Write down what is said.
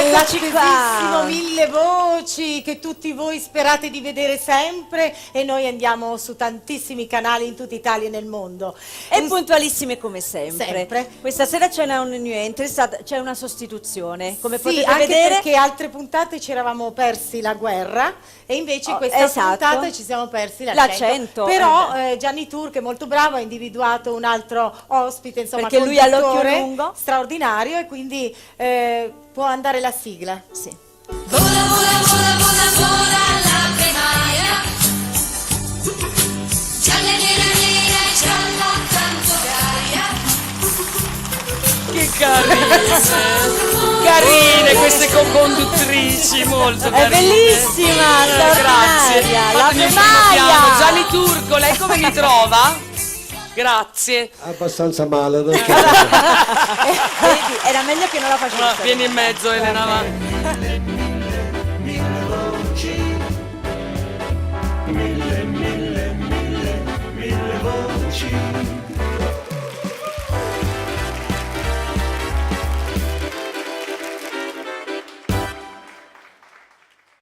Eccoci qua. all'attesissimo Mille Voci che tutti voi sperate di vedere sempre, e noi andiamo su tantissimi canali in tutta Italia e nel mondo. E puntualissime come sempre. Sempre. Questa sera c'è una new entry, c'è una sostituzione. Come Sì, potete anche vedere, perché altre puntate ci eravamo persi la guerra e invece in questa esatto. puntata ci siamo persi l'accento. L'accento. Però Gianni Tur, che è molto bravo, ha individuato un altro ospite, insomma, Perché lui ha l'occhio conduttore lungo. straordinario, e quindi può andare la sigla. Sì. Vola, vola, vola, vola, vola la primaria, gialla nera nera, gialla tanto gaia. Che carine queste co-conduttrici, molto carine. È bellissima, Grazie. straordinaria, la Fatemi il primo primaria. piano. Gianni Turco, lei come mi trova? Grazie. Abbastanza male, non c'è. Vedi, era meglio che non la facesse. Vieni in mezzo, Elena, va. Mille voci